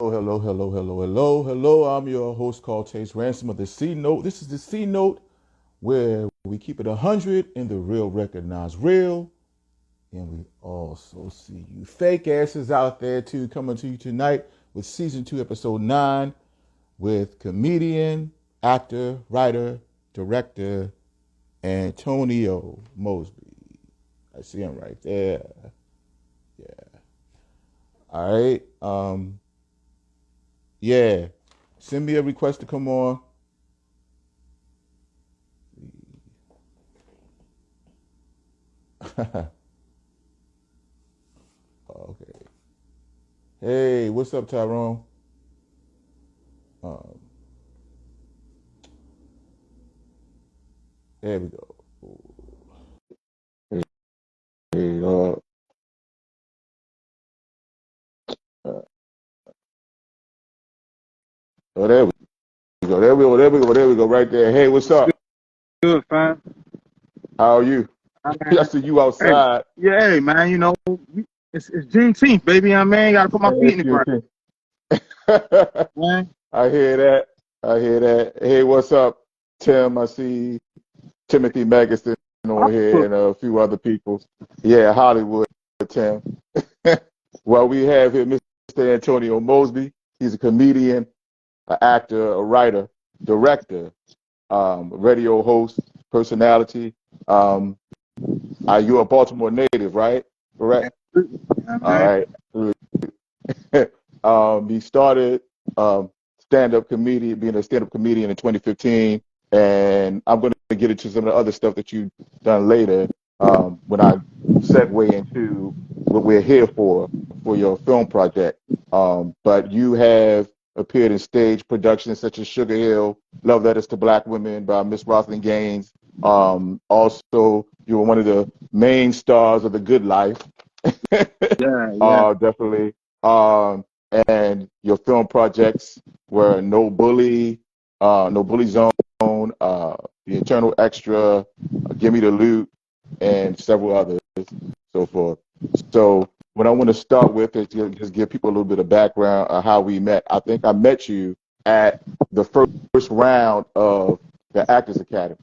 Hello. I'm your host, called Taste Ransom of the C Note. This is the C Note where we keep it 100 and the real recognize real. And we also see you fake asses out there too, coming to you tonight with season 2, episode 9, with comedian, actor, writer, director, Antonio Mosby. I see him right there. Yeah. All right. Yeah. Send me a request to come on. Okay. Hey, what's up, Tyrone? Um, there we go. Hey, uh, oh, there we go. There we go. Right there. Hey, what's What's good, up? good, fam? How are you? I Man, see you hey, outside. yeah, hey, man, it's Juneteenth, baby. Gotta put my Hey, feet in it's the you ground, too. man. I hear that. I hear that. Hey, what's up, Tim? I see Timothy Magiston on here Hollywood. and a few other people. Yeah, Hollywood, Tim. Well, we have here Mr. Antonio Mosby. He's a comedian, an actor, a writer, director, radio host, personality. Um, you're a Baltimore native, right? Correct? Yeah, All man. right. He started stand-up comedian, being a stand-up comedian in 2015, and I'm going to get into some of the other stuff that you've done later when I segue into what we're here for your film project. But you have appeared in stage productions such as Sugar Hill, Love Letters to Black Women by Miss Rosalind Gaines. Also, you were one of the main stars of The Good Life. Yeah, yeah. Definitely. And your film projects were No Bully Zone, The Eternal Extra, Give Me the Loot, and several others, so forth. So what I want to start with is just give people a little bit of background of how we met. I think I met you at the first round of the Actors Academy.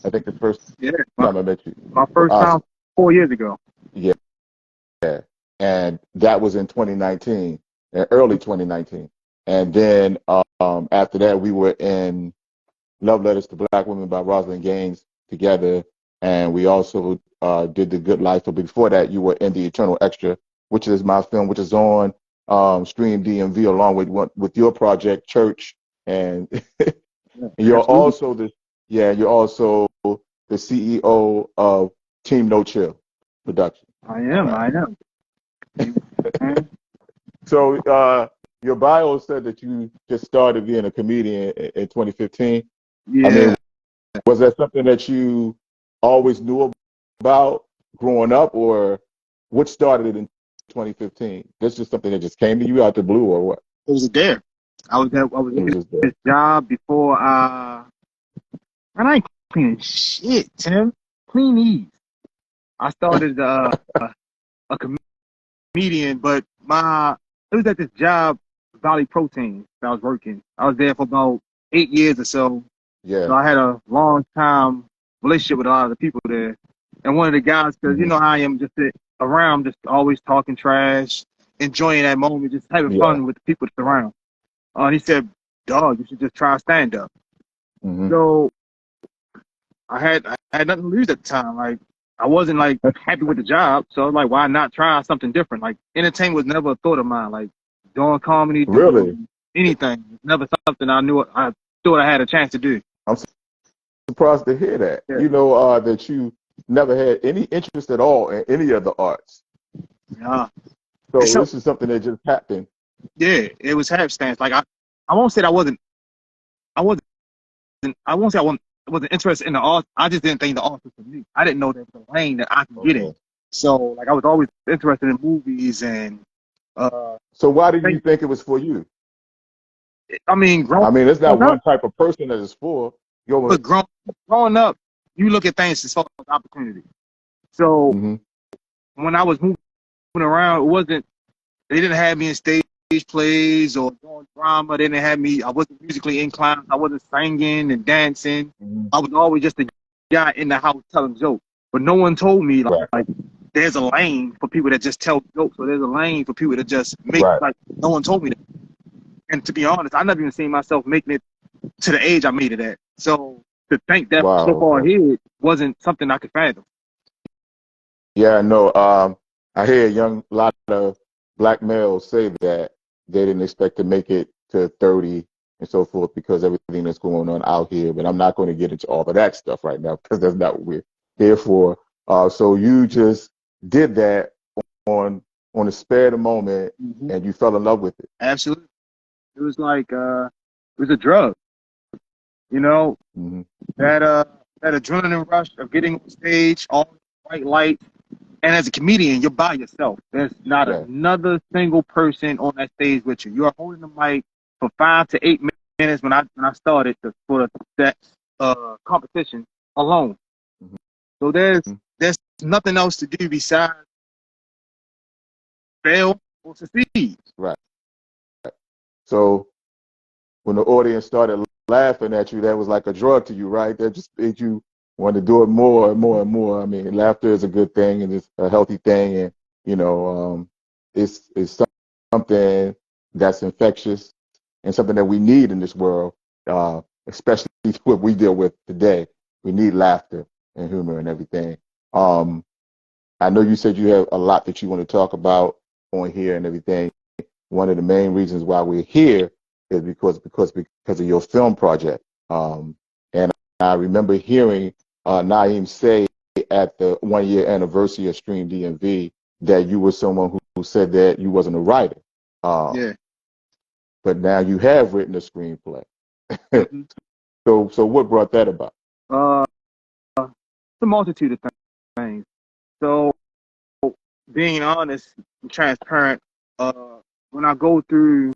I think the first Yeah, time I met you. my first Uh, time 4 years ago. yeah, and that was in 2019, early 2019. And then after that, we were in Love Letters to Black Women by Rosalind Gaines together, and we also did The Good Life. But before that, you were in The Eternal Extra, which is my film, which is on Stream DMV along with your project Church, and Yeah, you're absolutely. also you're also the CEO of Team No Chill Production. I All am. right. I am. Man. So your bio said that you just started being a comedian in 2015. I mean, Yeah. was that something that you always knew about growing up, or what started it in 2015? This is something that just came to you out the blue, or what? It was a dare. I was It was looking just at there. this job before. Man, I ain't cleaning shit, Tim. Clean these. I started a comedian, but it was at this job, Valley Protein, that I was working. I was there for about 8 years or so. So Yeah. I had a long time relationship with a lot of the people there. And one of the guys, because you Hmm. know how I am, just around, just always talking trash, enjoying that moment, just having Yeah. fun with the people that's around. He said, "Dog, you should just try stand up." Hmm. So I had nothing to lose at the time. Like I wasn't like happy with the job, so I was like, why not try something different? Like entertainment was never a thought of mine. Like doing comedy, Really? doing anything, was never something I thought I had a chance to do. I'm surprised to hear that. Yeah, You know, that you never had any interest at all in any of the arts. yeah. And So so this is something that just happened. yeah, it was half stance. Like I won't say that I wasn't, I won't say I wasn't interested in the art. I just didn't think the art was for me. I didn't know there was a lane that I could get in. Okay. So like I was always interested in movies and uh, So why did you things. think it was for you? I mean, I mean, it's not growing up, one type of person that it's for. You're, but growing up, you look at things as far as opportunity. So mm-hmm. when I was moving around, it wasn't they didn't have me in stages. plays or doing drama. They didn't have me. I wasn't musically inclined. I wasn't singing and dancing. Mm-hmm. I was always just a guy in the house telling jokes. But no one told me Right. like there's a lane for people that just tell jokes, or there's a lane for people that just make Right. like no one told me that. And to be honest, I never even seen myself making it to the age I made it at. So to think that so Wow. far Okay. ahead wasn't something I could fathom. Yeah. No. I hear a lot of black males say that they didn't expect to make it to 30 and so forth because everything that's going on out here. But I'm not going to get into all of that stuff right now because that's not what we're here for. So you just did that on on the spare of the moment, Mm-hmm. and you fell in love with it. Absolutely. It was like it was a drug, you know, Mm-hmm. that that adrenaline rush of getting on stage, all the bright lights. And as a comedian, you're by yourself. There's not Yeah. another single person on that stage with you. You're holding the mic for 5 to 8 minutes when I started for that competition alone. So Mm-hmm. there's nothing else to do besides fail or succeed. Right. So when the audience started laughing at you, that was like a drug to you, right? That just made you want to do it more and more and more. I mean, laughter is a good thing and it's a healthy thing, and you know, it's something that's infectious and something that we need in this world, especially what we deal with today. We need laughter and humor and everything. Um, I know you said you have a lot that you want to talk about on here and everything. One of the main reasons why we're here is because of your film project. And I remember hearing Naeem say at the 1 year anniversary of Stream DMV that you were someone who said that you wasn't a writer. Um, Yeah. but now you have written a screenplay. Mm-hmm. So what brought that about? Uh, it's a multitude of things. So being honest and transparent, when I go through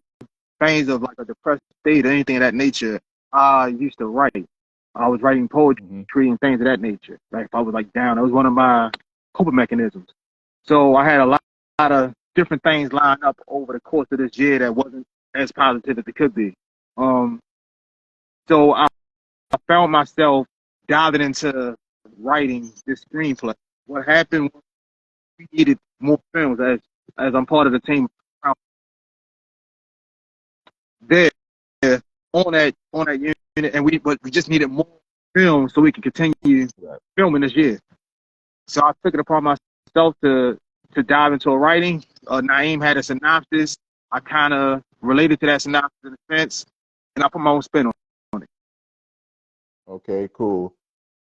things of like a depressed state or anything of that nature, I used to write. I was writing poetry Mm-hmm. and things of that nature. Like if I was like down, it was one of my coping mechanisms. So I had a lot of different things lined up over the course of this year that wasn't as positive as it could be. Um, so I found myself diving into writing this screenplay. What happened was we needed more films as I'm part of the team there on that unit, and we just needed more film so we could continue Right. filming this year. So I took it upon myself to dive into a writing. Naeem had a synopsis. I kind of related to that synopsis in a sense, and I put my own spin on it. Okay, cool.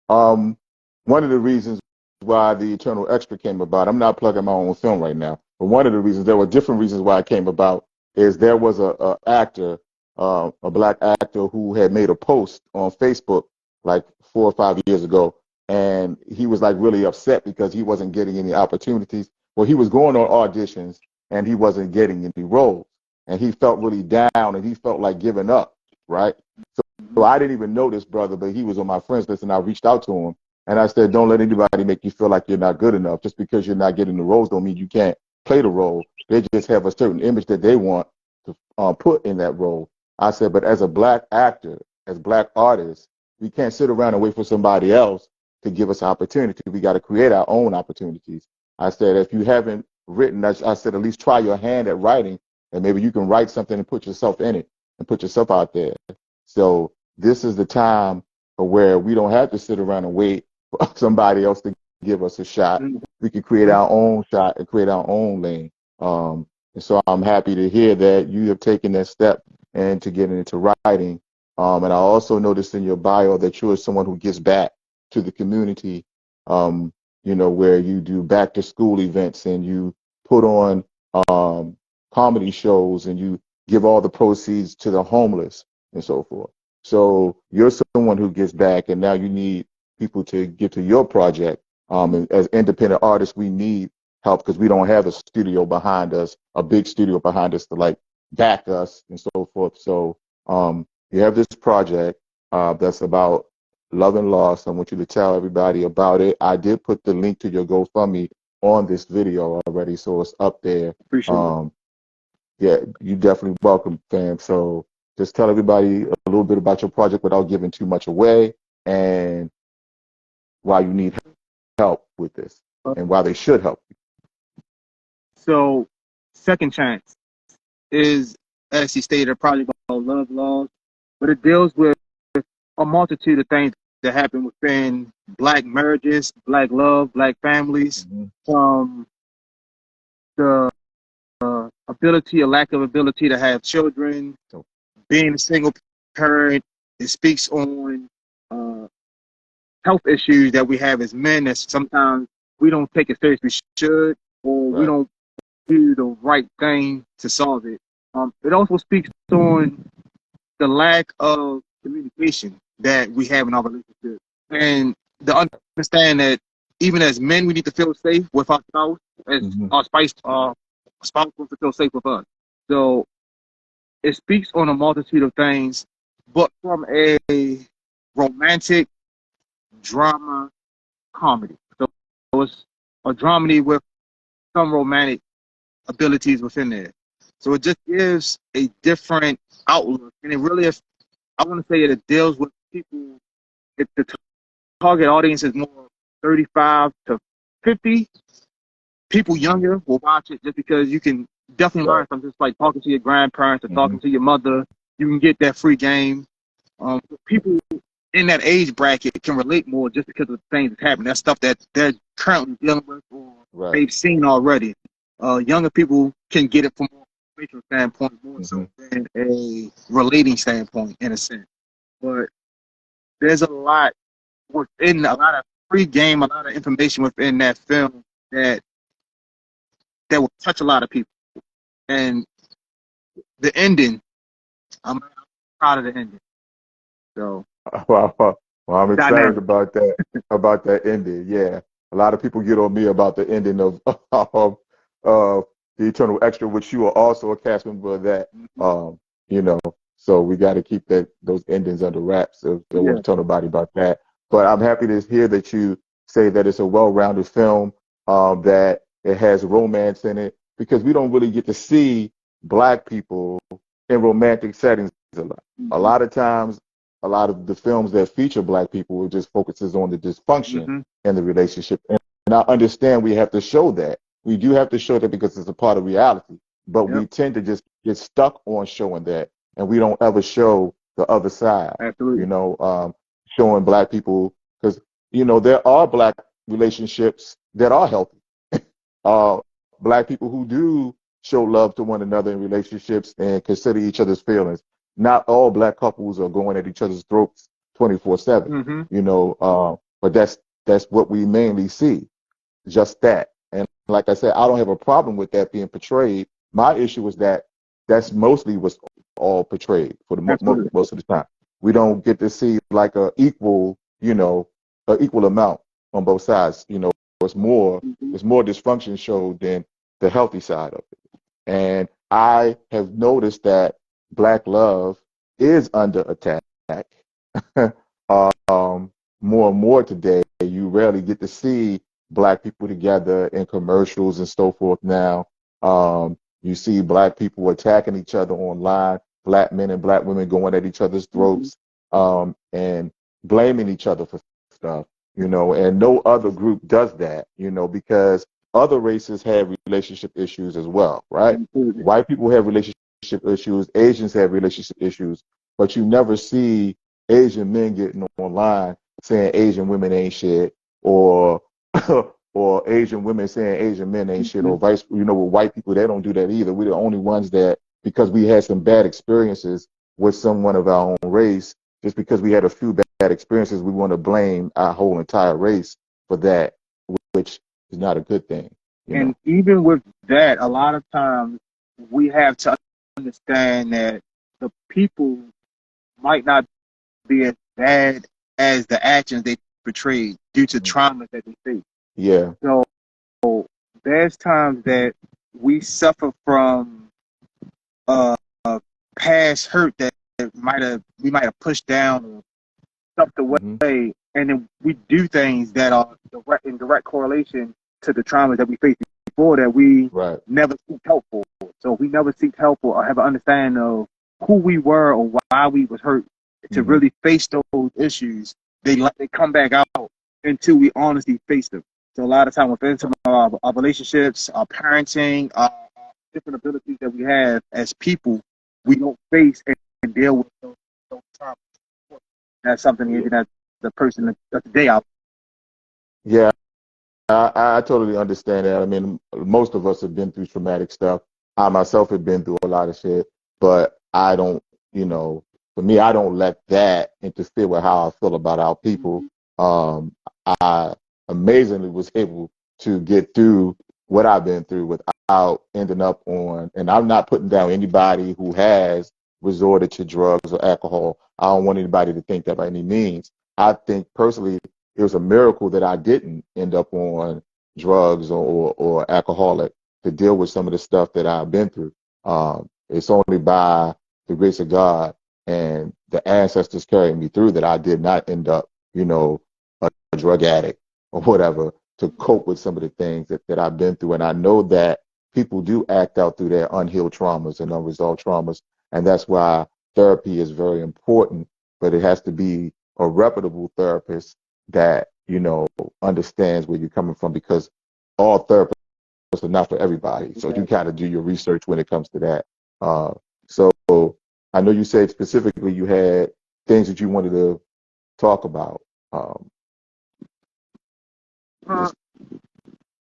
Um, One of the reasons why the Eternal Extra came about, I'm not plugging my own film right now, but one of the reasons, there were different reasons why it came about, is there was a actor, a black actor who had made a post on Facebook like 4 or 5 years ago, and he was like really upset because he wasn't getting any opportunities. Well, he was going on auditions and he wasn't getting any roles, and he felt really down and he felt like giving up, right? So I didn't even know this brother, but he was on my friends list, and I reached out to him and I said, "Don't let anybody make you feel like you're not good enough. Just because you're not getting the roles don't mean you can't play the role. They just have a certain image that they want to put in that role." I said, "But as a black actor, as black artists, we can't sit around and wait for somebody else to give us opportunity. We got to create our own opportunities." I said, "If you haven't written, I said, at least try your hand at writing, and maybe you can write something and put yourself in it and put yourself out there." So this is the time where we don't have to sit around and wait for somebody else to give us a shot. We can create our own shot and create our own lane. And so I'm happy to hear that you have taken that step and to get into writing. And I also noticed in your bio that you are someone who gives back to the community, um, where you do back to school events and you put on um, comedy shows and you give all the proceeds to the homeless and so forth. So you're someone who gives back, and now you need people to get to your project. And as independent artists, we need help because we don't have a studio behind us, a big studio behind us to like back us and so forth. So you have this project that's about love and loss. I want you to tell everybody about it. I did put the link to your GoFundMe on this video already, so it's up there. Appreciate it. Um, Yeah, you definitely welcome, fam. So just tell everybody a little bit about your project without giving too much away, and why you need help with this, and why they should help you. So, Second Chance is, as he stated, a project about love laws, but it deals with a multitude of things that happen within black marriages, black love, black families, Mm-hmm. from the ability or lack of ability to have children, So, being a single parent. It speaks on uh, health issues that we have as men that sometimes we don't take as seriously as we should, or we right. don't do the right thing to solve it. It also speaks on the lack of communication that we have in our relationship, and the understand that even as men, we need to feel safe with our spouse, as Mm-hmm. our spouse wants to feel safe with us. So it speaks on a multitude of things, but from a romantic drama comedy. So it's a dramedy with some romantic abilities within there. So it just gives a different outlook, and it really, I want to say it deals with people. The target audience is more 35 to 50. People younger will watch it just because you can definitely Right. learn from just like talking to your grandparents or Mm-hmm. talking to your mother. You can get that free game. People in that age bracket can relate more just because of the things that happen. That's stuff that they're currently dealing with or Right. they've seen already. Younger people can get it from a informational standpoint more Mm-hmm. so than a relating standpoint in a sense. But there's a lot of free game, a lot of information within that film that will touch a lot of people. And the ending, I'm proud of the ending. So Well, well, I'm excited dynamic. about that ending. Yeah, a lot of people get on me about the ending of of the Eternal Extra, which you are also a cast member of that. Mm-hmm. Um, you know, so we got to keep those endings under wraps. So don't want Yeah, to tell nobody about that. But I'm happy to hear that you say that it's a well-rounded film, that it has romance in it, because we don't really get to see black people in romantic settings a lot. A mm-hmm. lot of times a lot of the films that feature black people, it just focuses on the dysfunction Mm-hmm. in the relationship. And I understand we have to show that. We do have to show that because it's a part of reality. But Yep, we tend to just get stuck on showing that, and we don't ever show the other side. You absolutely. know, showing black people, because there are black relationships that are healthy. uh, Black people who do show love to one another in relationships and consider each other's feelings. Not all black couples are going at each other's throats 24/7. Mm-hmm. But that's what we mainly see, just that. And like I said, I don't have a problem with that being portrayed. My issue is that that's mostly what's all portrayed for the Absolutely. most of the time. We don't get to see like a equal amount on both sides. It's more Mm-hmm. it's more dysfunction showed than the healthy side of it. And I have noticed that black love is under attack. More and more today. You rarely get to see black people together in commercials and so forth now. You see black people attacking each other online, black men and black women going at each other's Mm-hmm. throats, and blaming each other for stuff, and no other group does that, because other races have relationship issues as well, right? Absolutely. White people have relationship issues, Asians have relationship issues, but you never see Asian men getting online saying Asian women ain't shit, or or Asian women saying Asian men ain't shit, Mm-hmm. or vice. With white people, they don't do that either. We're the only ones that, because we had some bad experiences with someone of our own race, just because we had a few bad experiences, we want to blame our whole entire race for that, which is not a good thing. You And know. even with that, a lot of times we have to understand that the people might not be as bad as the actions they portrayed due to traumas that they face. Yeah. So there's times that we suffer from uh, past hurt that we might have pushed down or stuffed Hmm. away, and then we do things that are in direct correlation to the traumas that we faced before that we Right. never seek help for. So if we never seek help or have an understanding of who we were or why we was hurt to Mm-hmm. really face those issues, they come back out until we honestly face them. So a lot of time within some of our relationships, our parenting, our different abilities that we have as people, we don't face and deal with those traumas. That's something Yeah. that the person that's the day out. Yeah. I totally understand that. I mean, most of us have been through traumatic stuff. I myself have been through a lot of shit, but I don't, you know, for me, I don't let that interfere with how I feel about our people. I amazingly was able to get through what I've been through without ending up on, and I'm not putting down anybody who has resorted to drugs or alcohol. I don't want anybody to think that by any means. I think personally, it was a miracle that I didn't end up on drugs or alcoholic to deal with some of the stuff that I've been through. It's only by the grace of God and the ancestors carrying me through that I did not end up, you know, a drug addict or whatever to cope with some of the things that I've been through. And I know that people do act out through their unhealed traumas and unresolved traumas. And that's why therapy is very important, but it has to be a reputable therapist that, you know, understands where you're coming from, because all therapists are not for everybody. So you kind of do your research when it comes to that. So I know you said specifically you had things that you wanted to talk about. Um, Uh, just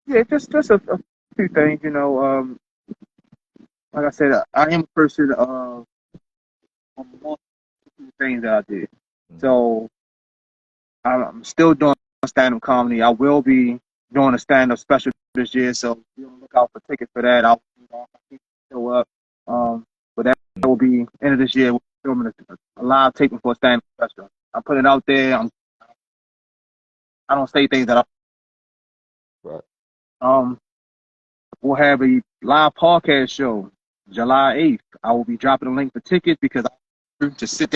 yeah, just a few things, you know. Like I said, I am a person of multiple things that I did. Mhm. So I'm still doing stand-up comedy. I will be doing a stand-up special this year, so be on the lookout for tickets for that. I'll show up. But that will be end of this year. We're filming a live taping for a stand-up special. I'm putting it out there. I don't say things that right. I. We'll have a live podcast show July 8th. I will be dropping a link for tickets because I to sit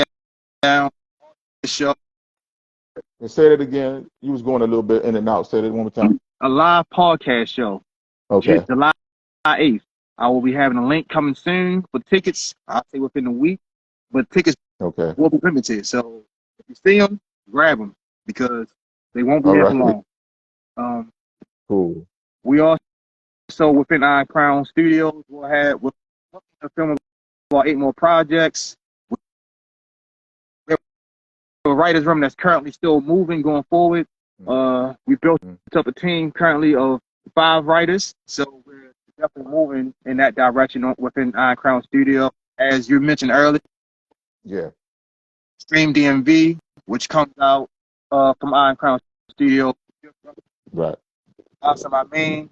down the show. And say that again. You was going a little bit in and out. Say that one more time. A live podcast show Okay. July 8th. I will be having a link coming soon for tickets. I'll say within a week, but tickets Okay. will be limited. So if you see them, grab them because they won't be All there for right. long. Um, Cool. we also within Iron Crown Studios we're filming about 8 more projects. A writers room that's currently still moving going forward. We built Mm-hmm. up a team currently of 5 writers, so we're definitely moving in that direction within Iron Crown Studio. As you mentioned earlier, Yeah. Stream DMV, which comes out from Iron Crown Studio. Right. Also, my main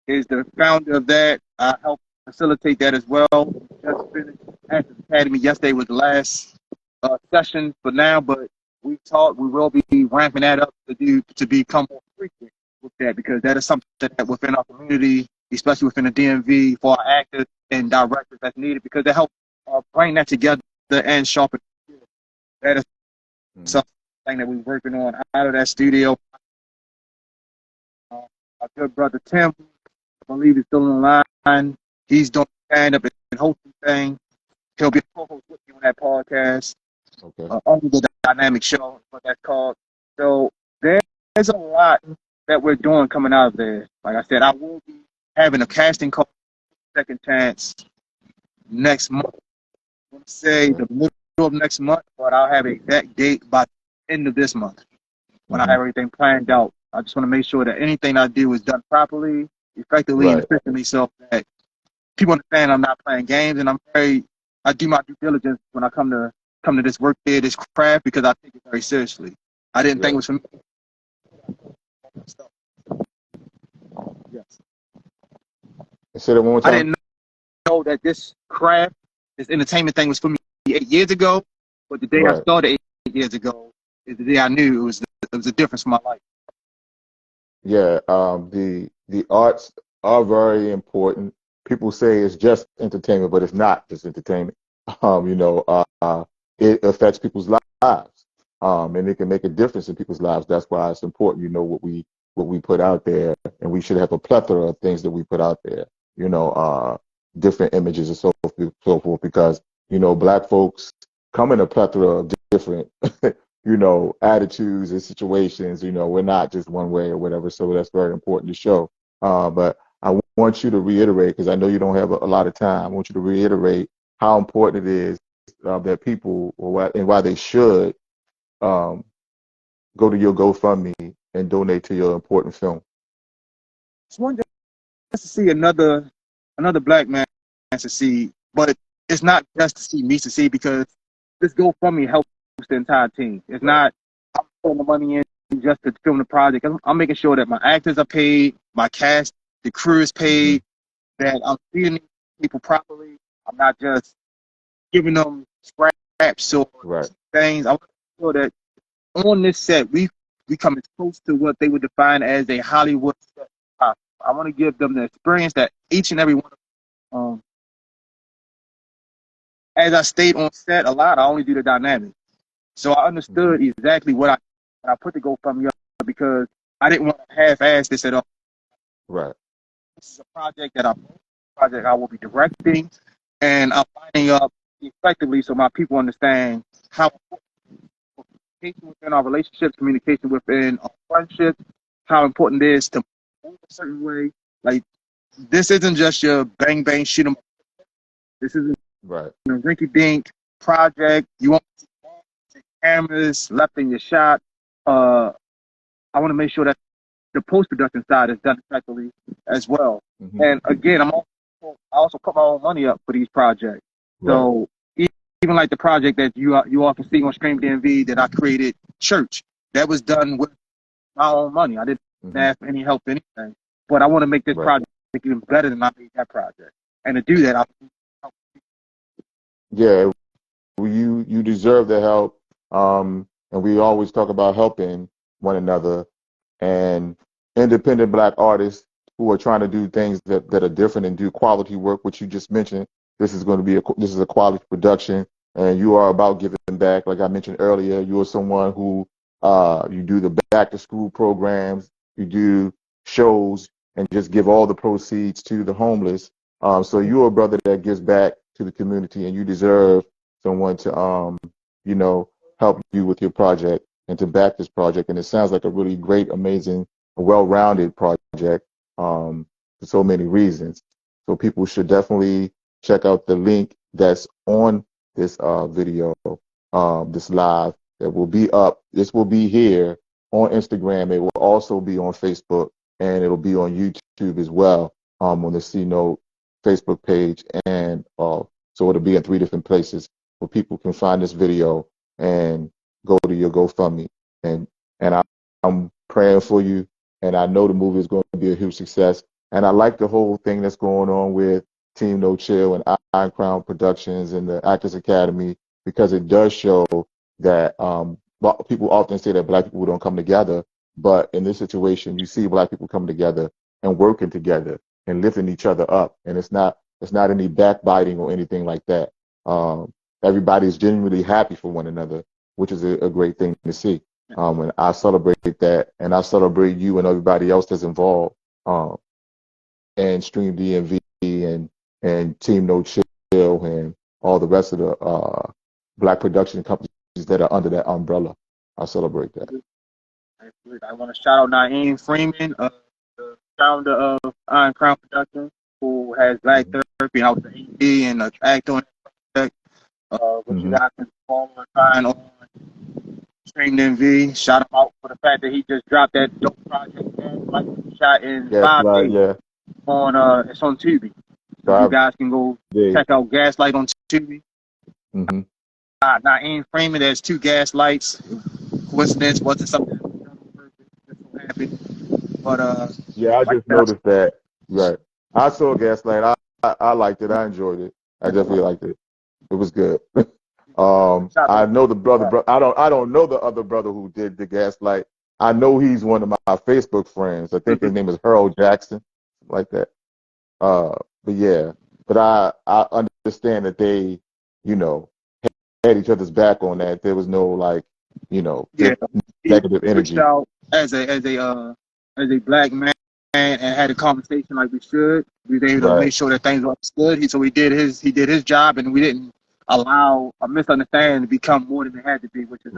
is the founder of that. I help facilitate that as well. Just finished at the Academy yesterday was the last session for now, but we talked. We will be ramping that up to become more frequent with that because that is something that within our community, especially within the DMV, for our actors and directors that's needed because they help bring that together and sharpen. That is Mm-hmm. something that we're working on out of that studio. Our good brother Tim, I believe he's still in line. He's doing stand up and hosting thing. He'll be a co-host with me on that podcast. Okay. Under the Dynamic Show, what that's called. So there's a lot that we're doing coming out of there. Like I said, I will be having a casting call Second Chance next month. I'm going to say Okay. the middle of next month, but I'll have an exact date by the end of this month when I have Mm-hmm. everything planned out. I just want to make sure that anything I do is done properly, effectively, and Right. efficiently so that people understand I'm not playing games and I do my due diligence when I come to this work here, this craft, because I take it very seriously. I didn't think it Right. was for me. Yes. Say that one more I time. didn't know that this craft, this entertainment thing was for me 8 years ago, but the day I Right. started 8 years ago is the day I knew it was a difference for my life. Yeah. The arts are very important. People say it's just entertainment, but it's not just entertainment. You know, it affects people's lives. And it can make a difference in people's lives. That's why it's important. You know what we what we put out there, and we should have a plethora of things that we put out there. You know, different images and so forth, because Black folks come in a plethora of different, attitudes and situations. We're not just one way or whatever. So that's very important to show. But I want you to reiterate, because I know you don't have a lot of time. I want you to reiterate how important it is that people, and why they should um, go to your GoFundMe and donate to your important film. It's one just to see another Black man succeed, but it's not just to see me succeed, because this GoFundMe helps the entire team. It's not I'm putting the money in just to film the project. I'm making sure that my actors are paid, my cast, the crew is paid, that I'm feeding these people properly. I'm not just giving them scraps or Right. things. I want to make sure that on this set we come as close to what they would define as a Hollywood set possible. I want to give them the experience that each and every one of them. As I stayed on set a lot, I only do the dynamic. So I understood exactly what I put the GoFundMe up, because I didn't want to half-ass this at all. Right. This is a project that I will be directing, and I'm lining up effectively so my people understand how communication within our relationships, communication within our friendships, how important it is to move a certain way. Like, this isn't just your bang bang shoot 'em. This isn't Right. a rinky dink project. You want to see cameras left in your shot. I want to make sure that the post production side is done effectively as well. And again, I also put my own money up for these projects. Right. So even like the project that you all can see on Stream DMV that I created, Church, that was done with my own money. I didn't ask for any help for anything. But I want to make this project even better than I made that project. And to do that, yeah, you deserve the help. And we always talk about helping one another, and independent Black artists who are trying to do things that are different and do quality work, which you just mentioned. This is going to be this is a quality production, and you are about giving back. Like I mentioned earlier, you are someone who you do the back to school programs, you do shows, and just give all the proceeds to the homeless. So you're a brother that gives back to the community, and you deserve someone to help you with your project and to back this project. And it sounds like a really great, amazing, well-rounded project for so many reasons. So people should definitely check out the link that's on this video, this live that will be up. This will be here on Instagram. It will also be on Facebook, and it'll be on YouTube as well, on the C Note Facebook page. And so it'll be in 3 different places where people can find this video and go to your GoFundMe. I'm praying for you, and I know the movie is going to be a huge success. And I like the whole thing that's going on with Team No Chill and Iron Crown Productions and the Actors Academy, because it does show that people often say that Black people don't come together, but in this situation, you see Black people come together and working together and lifting each other up, and it's not any backbiting or anything like that. Everybody's genuinely happy for one another, which is a great thing to see. And I celebrate that, and I celebrate you and everybody else that's involved, and Stream DMV and Team No Chill and all the rest of the Black production companies that are under that umbrella. I celebrate that. I want to shout out Naeem Freeman, the founder of Iron Crown Productions, who has Black Therapy. I was the AD and an actor on that project, which you guys can follow and find on Stream DMV. Shout him out for the fact that he just dropped that dope project, shot in 5 days. Yeah. It's on Tubi. So you guys can go check out Gaslight on Tubi. Naeem Freeman, there's 2 Gaslights. Coincidence, wasn't something that was done on purpose. Just so happened. But yeah, I just noticed that. Right. I saw Gaslight. I liked it. I enjoyed it. I definitely liked it. It was good. I know the brother. I don't know the other brother who did the Gaslight. I know he's one of my Facebook friends. I think his name is Harold Jackson, like that. But yeah, but I understand that they, had each other's back on that. There was no negative energy. Out as a as a black man and had a conversation like we should. We were able to Right. make sure that things were understood. He did his job, and we didn't allow a misunderstanding to become more than it had to be, which is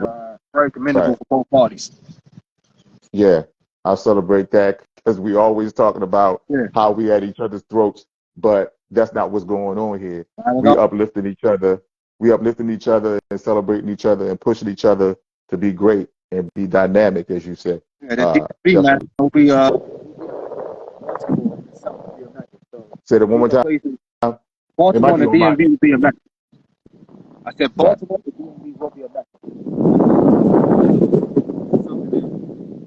very commendable Right. for both parties. Yeah. I celebrate that because we always talking about Yeah, how we at each other's throats, but that's not what's going on here. not at We all. uplifting each other. We uplifting each other and celebrating each other and pushing each other to be great and be dynamic, as you said. Yeah, the DMV, man, Definitely. will be Baltimore. It's something to be a mecca. So Say that one more these are time. places. It might Baltimore be and the on my DMV will be a mecca. I said right. Baltimore and the DMV will be a mecca. Something that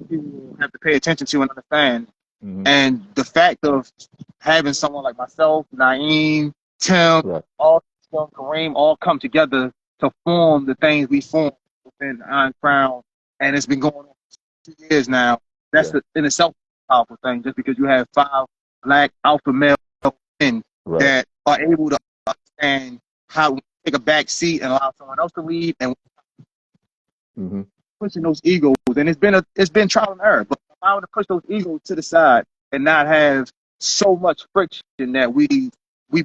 people will have to pay attention to and understand. Mm-hmm. And the fact of having someone like myself, Naeem, Tim, Right. all Kareem, all come together to form the things we formed within Iron Crown, and it's been going on for 2 years now. That's Yeah. in itself a powerful thing. Just because you have 5 black alpha male men Right. that are able to understand how to take a back seat and allow someone else to lead and Mm-hmm. pushing those egos. And it's been trial and error, but allowing to push those egos to the side and not have so much friction that we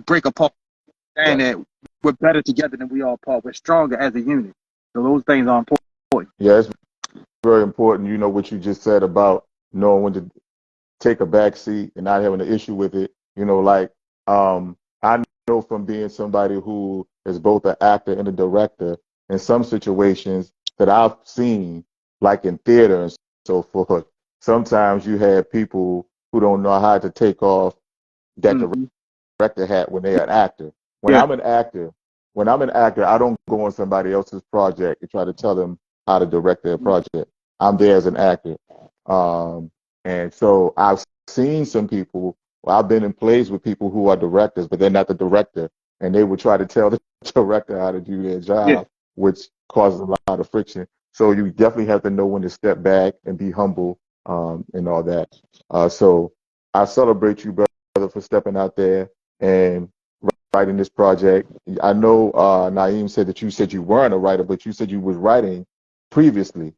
break apart and Right. that we're better together than we are apart. We're stronger as a unit. So those things are important. Yeah, it's very important. You know what you just said about knowing when to take a back seat and not having an issue with it. You know, like I know from being somebody who is both an actor and a director, in some situations that I've seen, like in theater and so forth, sometimes you have people who don't know how to take off that Mm-hmm. director hat when they're an actor. When Yeah, I'm an actor, I don't go on somebody else's project and try to tell them how to direct their project. I'm there as an actor. Um, and so I've seen some people, well, I've been in plays with people who are directors, but they're not the director. And they would try to tell the director how to do their yeah. job, which causes a lot of friction. So you definitely have to know when to step back and be humble and all that. So I celebrate you, brother, for stepping out there and writing this project. I know Naeem said that you said you weren't a writer, but you said you was writing previously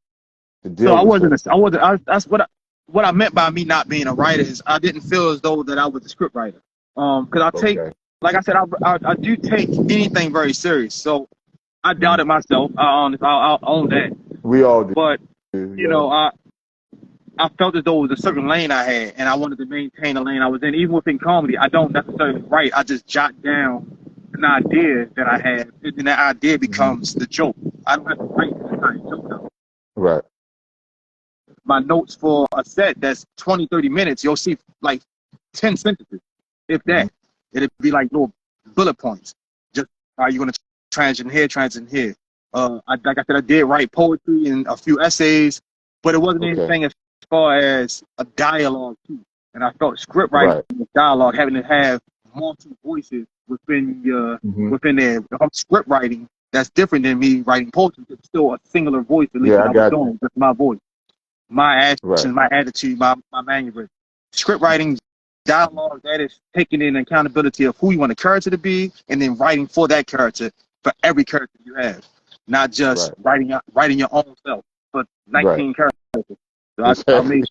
to So deal with certain. I wasn't. That's what I meant by me not being a writer is I didn't feel as though that I was a script writer. Because I take, Okay. like I said, I do take anything very serious. So I Hmm. doubted myself. I'll own that. We all do. But you Yeah. know, I felt as though it was a certain lane I had, and I wanted to maintain the lane I was in. Even within comedy, I don't necessarily write. I just jot down an idea that I have, and then that idea Hmm. becomes the joke. I don't have to write the entire joke out. Right. My notes for a set that's 20, 30 minutes, you'll see like 10 sentences, if Hmm. that. It'd be like little bullet points. Just, are you going to transition here? Like I said, I did write poetry and a few essays, but it wasn't Okay. anything as far as a dialogue too. And I felt script writing Right. was dialogue, having to have multiple voices Hmm. within there. If I'm script writing, that's different than me writing poetry. It's still a singular voice, at least Yeah, that I I was got you. doing, just my voice, my Right. actions, my attitude, my mannerism. Script writing, dialogue, that is taking in accountability of who you want the character to be, and then writing for that character for every character you have, not just Right. writing your own self for Right. 19 characters. So I Exactly. made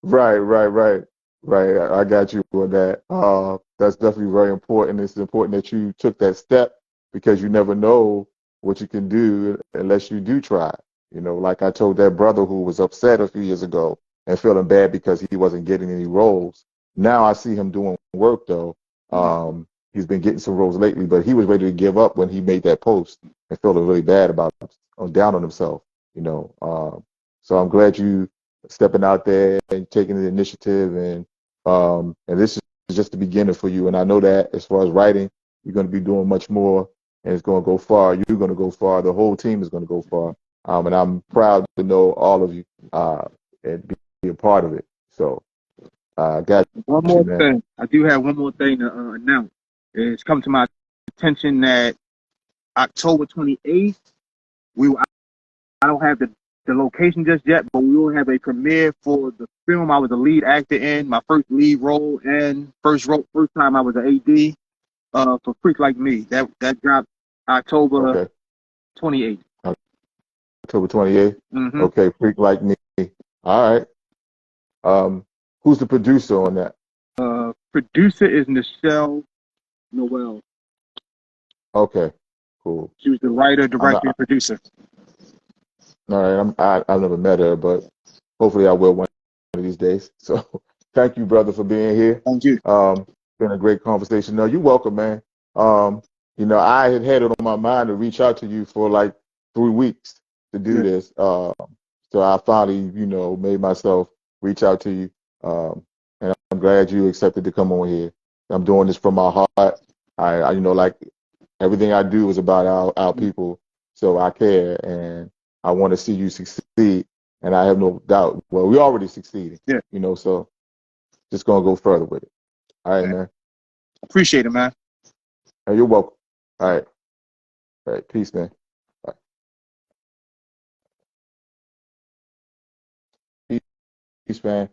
Right, right, right, right. I got you on that. That's definitely very important. It's important that you took that step because you never know what you can do unless you do try. You know, like I told that brother who was upset a few years ago and feeling bad because he wasn't getting any roles. Now I see him doing work though. He's been getting some roles lately, but he was ready to give up when he made that post and feeling really bad about down on himself. You know, so I'm glad you stepping out there and taking the initiative and this is just the beginning for you. And I know that as far as writing, you're going to be doing much more and it's going to go far. You're going to go far. The whole team is going to go far. And I'm proud to know all of you and be a part of it. So I got one you, more man. thing. I do have one more thing to announce. It's come to my attention that October 28th, we I don't have the location just yet, but we will have a premiere for the film I was a lead actor in, my first lead role, and first time I was an AD for Freak Like Me. That dropped October Okay. 28th. October 28th. Mm-hmm. Okay. Freak Like Me. All right. Who's the producer on that? Producer is Nichelle Noel. Okay, cool. She was the writer, I'm director, not, and producer. all right. I've never met her, but hopefully I will one of these days. So thank you, brother, for being here. Thank you. Been a great conversation. No, you're welcome, man. I had it on my mind to reach out to you for like 3 weeks to do Yeah, this. So I finally, made myself reach out to you. And I'm glad you accepted to come on here. I'm doing this from my heart. Like everything I do is about our yeah, people. So I care and I want to see you succeed. And I have no doubt. Well, we already succeeded, yeah. so just gonna go further with it. All right, Man. man. Appreciate it, man. Hey, you're welcome. All right. All right. Peace, man. All right. Peace, man.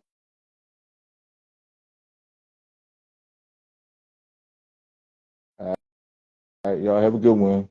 All right. Y'all have a good one.